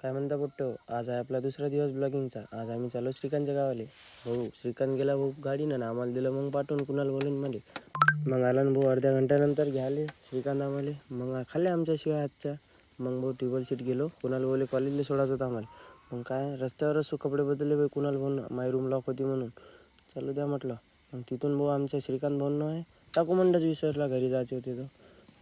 काय म्हणता पोट्टो, आज आहे आपला दुसरा दिवस ब्लॉगिंगचा. आज आम्ही चालू श्रीकांतच्या गावाले. भाऊ श्रीकांत गेला भाऊ गाडीनं, आम्हाला दिलं मग पाठवून कुणाला बोलून मध्ये. मग आला ना भाऊ अर्ध्या घंट्यानंतर घ्याले श्रीकांत आम्हाला. मग खाल्ले आमच्याशिवाय आजच्या. मग भाऊ टेबल सीट गेलो, कुणाला बोले कॉलेजला सोडायचं होतं आम्हाला. मग काय रस्त्यावरच कपडे बदलले भाई, कुणाला भाऊ माय रूम लॉक होती म्हणून. चालू द्या म्हटलं. मग तिथून भाऊ आमच्या श्रीकांत भाऊंना आहे डॉक्युमेंटच विसरला, घरी जायचे होते तर.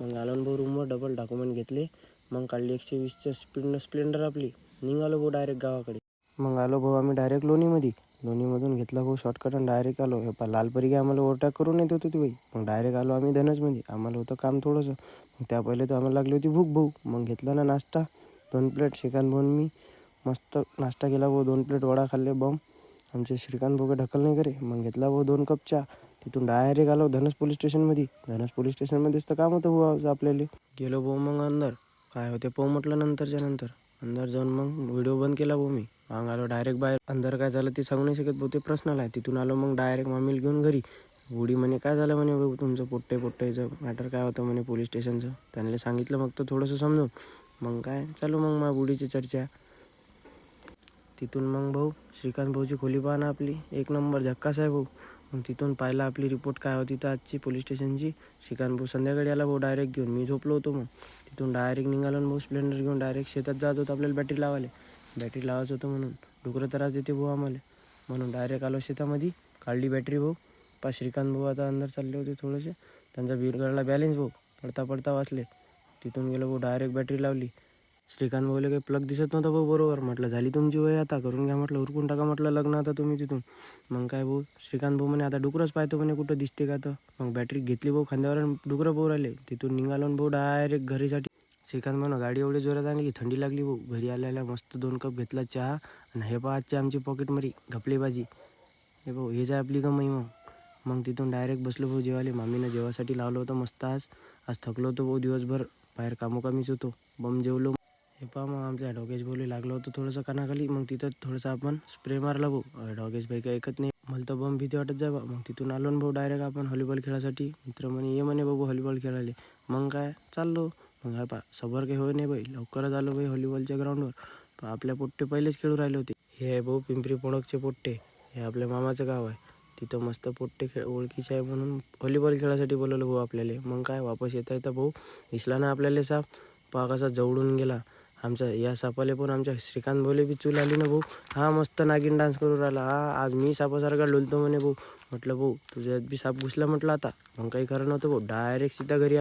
मग आलो भाऊ रूमवर, डबल डॉक्युमेंट घेतले. मग काढली 120च्या स्पीडनं स्प्लेंडर आपली. निघालो भाऊ डायरेक्ट गावाकडे. मग आलो भाऊ आम्ही डायरेक्ट लोणीमध्ये. लोणीमधून घेतला भाऊ शॉर्टकट आणि डायरेक्ट आलो. हे लालपरी काय आम्हाला ओव्हरटेक करून येत होती बाई. मग डायरेक्ट आलो आम्ही धनजमध्ये. आम्हाला होतं काम थोडंसं. मग त्या पहिले तर आम्हाला लागली होती भूक भाऊ. मग घेतला ना नाश्ता 2 प्लेट. श्रीकांत भाऊन मी मस्त नाश्ता केला भाऊ. 2 प्लेट वडा खाल्ले बम. आमचे श्रीकांत भाऊ ढकल नाही करे. मग घेतला भाऊ 2 कप चहा. तिथून डायरेक्ट आलो धनज पोलीस स्टेशनमध्ये. धनज पोलीस स्टेशनमध्येच तर काम होतं भाऊ आपल्याला. गेलो भाऊ मग अंदर. काय होते पाहू म्हटलं नंतरच्या नंतर. अंदर जाऊन मग व्हिडिओ बंद केला भाऊ मी. मग आलो डायरेक्ट बाहेर. अंदर काय झालं ते सांगू नाही शकत भाऊ, ते पर्सनल आहे. तिथून आलो मग डायरेक्ट मामीला घेऊन घरी. बुडी म्हणे काय झालं म्हणे भाऊ तुमचं पोट्टेचं मॅटर काय होतं म्हणे पोलीस स्टेशनचं. त्यांना सांगितलं मग तर थोडंसं समजून. मग काय चालू मग मा बुडीची चर्चा. तिथून मग भाऊ श्रीकांत भाऊची खोली पाहा ना आपली, 1 नंबर झक्कास आहे भाऊ. मग तिथून पाहिला आपली रिपोर्ट काय होती तर आजची पोलीस स्टेशनची. श्रीकांत भाऊ संध्याकाळी आला भाऊ डायरेक्ट घेऊन. मी झोपलो होतो. मग तिथून डायरेक्ट निघालो भाऊ स्प्लेंडर घेऊन. डायरेक्ट शेतात जात होतं आपल्याला बॅटरी लावायला. बॅटरी लावायचं होतं म्हणून. डुकरं त्रास देते भाऊ आम्हाला. म्हणून डायरेक्ट आलो शेतामध्ये. काढली बॅटरी भाऊ. श्रीकांत भाऊ आता अंदर चालले होते थोडेसे. त्यांचा बिरगडला बॅलेन्स भाऊ. पडता वाचले. तिथून गेलो भाऊ डायरेक्ट बॅटरी लावली. श्रीकांत भाऊला काही प्लग दिसत नव्हता भाऊ बरोबर. म्हटलं झाली तुमची वय आता, करून घ्या म्हटलं, उरकून टाका म्हटलं लग्न आता तुम्ही तिथून. मग काय भाऊ श्रीकांत भाऊ म्हणे आता डुकरंच पाहतो म्हणे कुठं दिसते का तर. मग बॅटरी घेतली भाऊ खांद्यावर आणि डुकरं भाऊ राहिले. तिथून निघालो भाऊ डायरेक्ट घरीसाठी. श्रीकांत भाऊ गाडी एवढी जोरात आणली की थंडी लागली भाऊ. घरी आल्याला मस्त 2 कप घेतला चहा. आणि हे पहा आजची आमची पॉकेटमध्ये घपलेबाजी. हे भाऊ हेच आहे आपली कमाई. मग तिथून डायरेक्ट बसलो भाऊ जेवायला. मामीनं जेवासाठी लावलं होतं मस्त. आज थकलो होतो भाऊ दिवसभर, बाहेर कामोकामीच होतो. बम जेवलो. हे पहा मग आमच्या डॉगेश भाऊला लागलं होतं थोडंसं कानाखाली. मग तिथं थोडंसं आपण स्प्रे मारला भाऊ. डॉगेश भाई काही ऐकत नाही. मला तर बम भीती वाटत जाय बा. मग तिथून आलो ना भाऊ डायरेक्ट आपण व्हॉलीबॉल खेळायसाठी. मित्र म्हणे ये म्हणे बघू व्हॉलीबॉल खेळायला. मग काय चाललो. मग हा पा सबर काही होय नाही बाई. लवकरच आलो बाई व्हॉलीबॉलच्या ग्राउंडवर. आपल्या पोट्टे पहिलेच खेळू राहिले होते. हे आहे भाऊ पिंपरी पोणकचे पोट्टे. हे आपल्या मामाचं गाव आहे. तिथं मस्त पोट्टे ओळखीचे आहे म्हणून व्हॉलीबॉल खेळायसाठी बोलवलं भाऊ आपल्याला. मग काय वापस येता भाऊ दिसला ना आपल्याला साप. पहा कसा जवळून गेला. आमच्या या सापाले पण आमच्या श्रीकांत भाऊले बी चूल आली ना भाऊ. हा मस्त नागिन डान्स करू राहिला. आज मी सापासारखा डुलतो म्हणे भाऊ. म्हटलं भाऊ तुझ्यात बी साप घुसला म्हटलं आता. मग काही खरं नव्हतं भाऊ. डायरेक्ट सीधा घरी